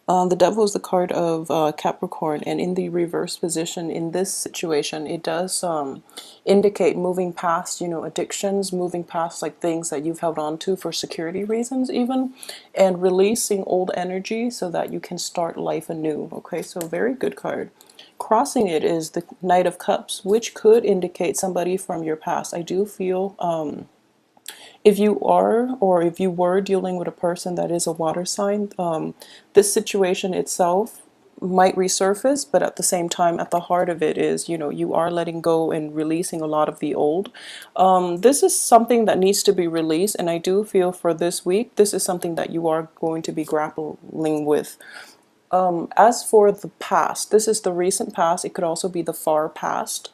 The devil is the card of Capricorn, and in the reverse position in this situation, it does indicate moving past, addictions, moving past like things that you've held on to for security reasons, even, and releasing old energy so that you can start life anew. Okay, so very good card. Crossing it is the Knight of Cups, which could indicate somebody from your past. I do feel if you are or if you were dealing with a person that is a water sign, this situation itself might resurface, but at the same time, at the heart of it is, you are letting go and releasing a lot of the old. This is something that needs to be released, and I do feel for this week, this is something that you are going to be grappling with. As for the past, this is the recent past. It could also be the far past.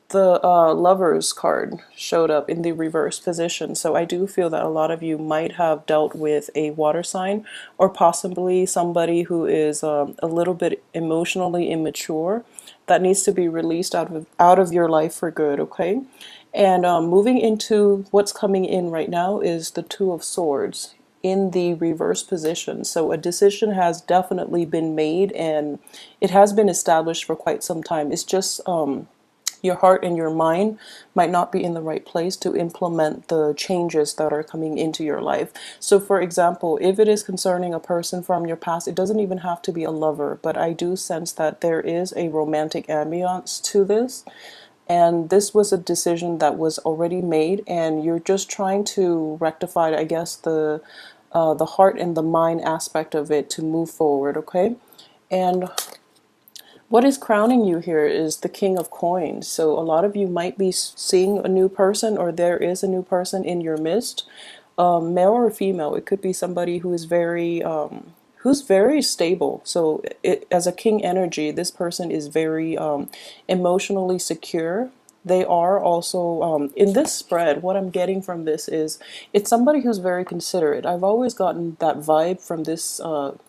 The Lovers card showed up in the reverse position. So I do feel that a lot of you might have dealt with a water sign, or possibly somebody who is a little bit emotionally immature that needs to be released out of your life for good, okay? And moving into what's coming in right now is the Two of Swords in the reverse position. So a decision has definitely been made, and it has been established for quite some time. It's just your heart and your mind might not be in the right place to implement the changes that are coming into your life. So for example, if it is concerning a person from your past, it doesn't even have to be a lover, but I do sense that there is a romantic ambiance to this. And this was a decision that was already made, and you're just trying to rectify, I guess, the heart and the mind aspect of it to move forward, okay? And what is crowning you here is the King of Coins. So a lot of you might be seeing a new person, or there is a new person in your midst, male or female. It could be somebody who's very stable. So as a king energy, this person is very emotionally secure. They are also, in this spread, what I'm getting from this is it's somebody who's very considerate. I've always gotten that vibe from this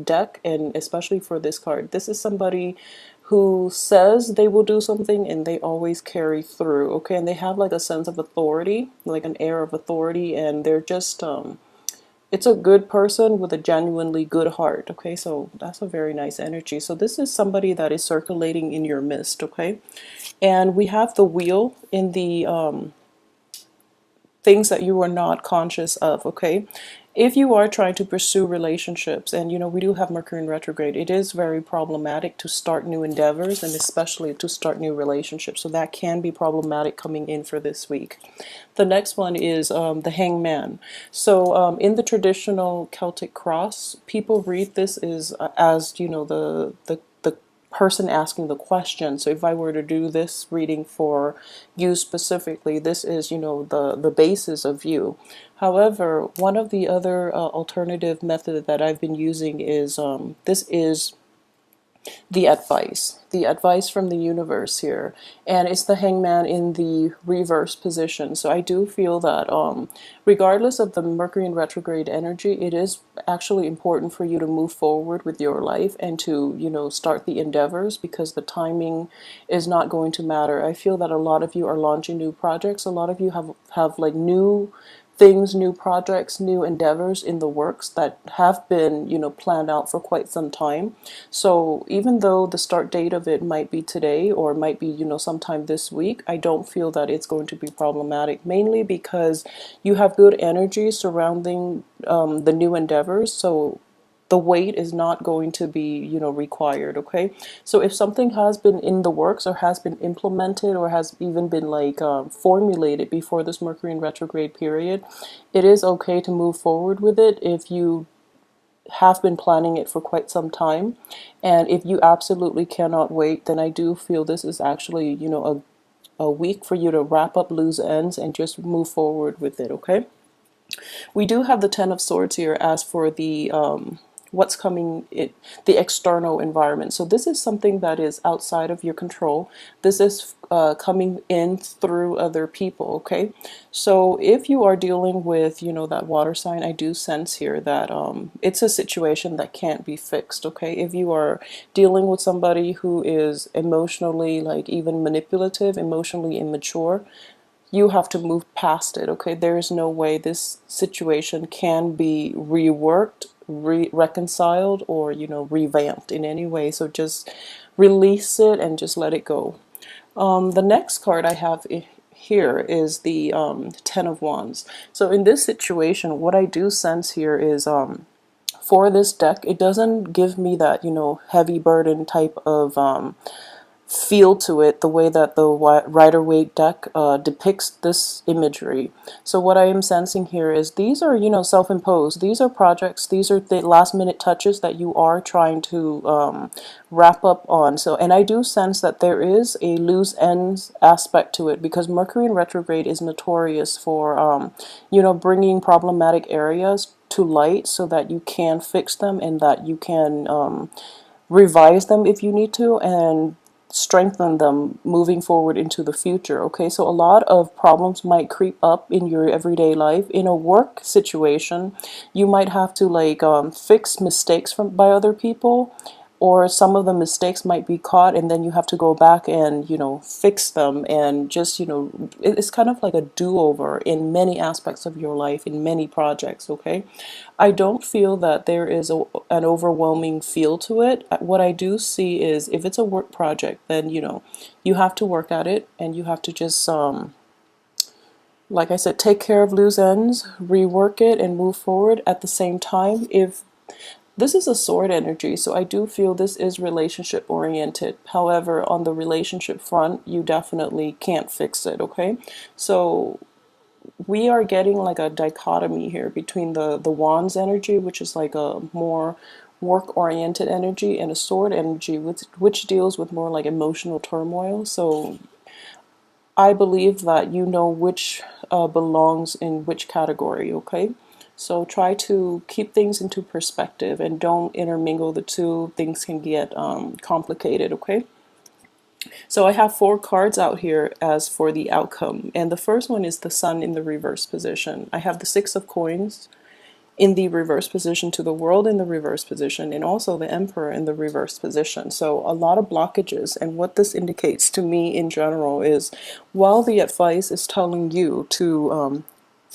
deck, and especially for this card. This is somebody who says they will do something and they always carry through, okay? And they have like a sense of authority, like an air of authority, and they're just it's a good person with a genuinely good heart, okay? So that's a very nice energy. So this is somebody that is circulating in your midst, okay? And we have the wheel in the things that you are not conscious of, okay? If you are trying to pursue relationships, and we do have Mercury in retrograde, it is very problematic to start new endeavors, and especially to start new relationships. So that can be problematic coming in for this week. The next one is the Hangman. So in the traditional Celtic cross, people read this as the person asking the question. So if I were to do this reading for you specifically, this is, the basis of you. However, one of the other alternative method that I've been using is this is the advice from the universe here, and it's the Hangman in the reverse position. So I do feel that regardless of the Mercury in retrograde energy, it is actually important for you to move forward with your life and to start the endeavors, because the timing is not going to matter. I feel that a lot of you are launching new projects. A lot of you have like new things, new projects, new endeavors in the works that have been, planned out for quite some time. So even though the start date of it might be today, or might be, sometime this week, I don't feel that it's going to be problematic, mainly because you have good energy surrounding the new endeavors. So the wait is not going to be, required, okay? So if something has been in the works, or has been implemented, or has even been like formulated before this Mercury in retrograde period, it is okay to move forward with it if you have been planning it for quite some time. And if you absolutely cannot wait, then I do feel this is actually, a week for you to wrap up loose ends and just move forward with it, okay? We do have the Ten of Swords here as for the what's coming in the external environment. So this is something that is outside of your control. This is coming in through other people, okay? So if you are dealing with, that water sign, I do sense here that it's a situation that can't be fixed, okay? If you are dealing with somebody who is emotionally, like, even manipulative, emotionally immature, you have to move past it, okay? There is no way this situation can be reworked reconciled or, revamped in any way. So just release it and just let it go. The next card I have here is the Ten of Wands. So in this situation, what I do sense here is for this deck, it doesn't give me that, heavy burden type of feel to it the way that the Rider-Waite deck depicts this imagery. So what I am sensing here is these are, self-imposed. These are projects. These are the last-minute touches that you are trying to wrap up on. So, and I do sense that there is a loose ends aspect to it because Mercury in retrograde is notorious for, bringing problematic areas to light so that you can fix them and that you can revise them if you need to, and strengthen them moving forward into the future. Okay, so a lot of problems might creep up in your everyday life. In a work situation, you might have to fix mistakes by other people, or some of the mistakes might be caught and then you have to go back and fix them, and just it's kind of like a do-over in many aspects of your life, in many projects. Okay, I don't feel that there is an overwhelming feel to it. What I do see is if it's a work project, then you have to work at it, and you have to just like I said, take care of loose ends, rework it, and move forward. At the same time, if this is a sword energy, so I do feel this is relationship oriented. However, on the relationship front, you definitely can't fix it, okay? So we are getting like a dichotomy here between the Wands energy, which is like a more work oriented energy, and a sword energy, which deals with more like emotional turmoil. So I believe that you know which belongs in which category, okay? So try to keep things into perspective and don't intermingle the two. Things can get complicated, okay? So I have 4 cards out here as for the outcome. And the first one is the Sun in the reverse position. I have the 6 of Coins in the reverse position, to the World in the reverse position, and also the Emperor in the reverse position. So a lot of blockages. And what this indicates to me in general is, while the advice is telling you to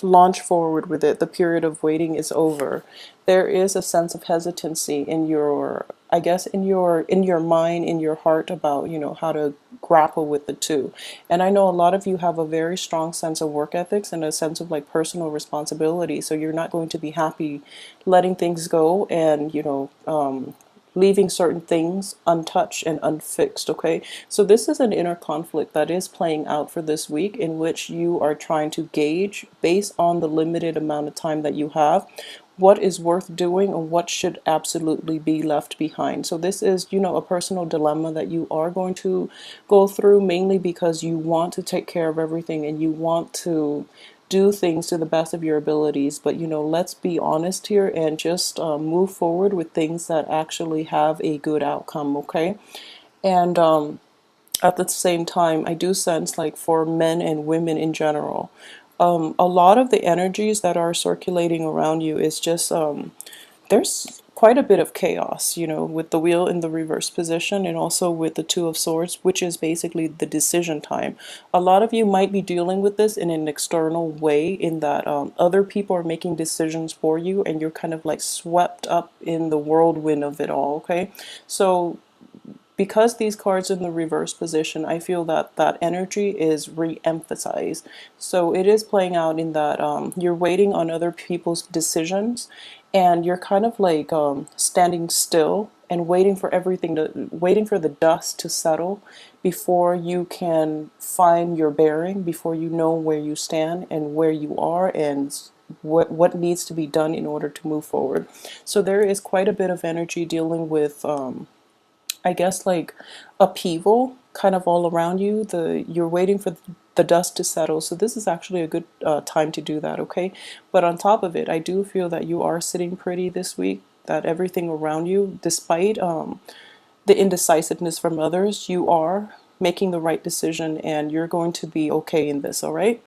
launch forward with it, the period of waiting is over, there is a sense of hesitancy in your, I guess, in your mind, in your heart, about how to grapple with the two. And I know a lot of you have a very strong sense of work ethics and a sense of like personal responsibility, so you're not going to be happy letting things go and leaving certain things untouched and unfixed, okay? So this is an inner conflict that is playing out for this week, in which you are trying to gauge, based on the limited amount of time that you have, what is worth doing or what should absolutely be left behind. So this is, a personal dilemma that you are going to go through, mainly because you want to take care of everything and you want to do things to the best of your abilities. But let's be honest here and just move forward with things that actually have a good outcome, okay? And at the same time, I do sense, like, for men and women in general, a lot of the energies that are circulating around you is just there's quite a bit of chaos, with the Wheel in the reverse position, and also with the Two of Swords, which is basically the decision time. A lot of you might be dealing with this in an external way, in that other people are making decisions for you, and you're kind of like swept up in the whirlwind of it all, okay? So because these cards are in the reverse position, I feel that that energy is re-emphasized. So it is playing out in that you're waiting on other people's decisions, and you're kind of like standing still and waiting for waiting for the dust to settle before you can find your bearing, before you know where you stand and where you are, and what needs to be done in order to move forward. So there is quite a bit of energy dealing with I guess, like, upheaval kind of all around you. You're waiting for the dust to settle. So this is actually a good time to do that, okay? But on top of it, I do feel that you are sitting pretty this week, that everything around you, despite the indecisiveness from others, you are making the right decision and you're going to be okay in this, all right?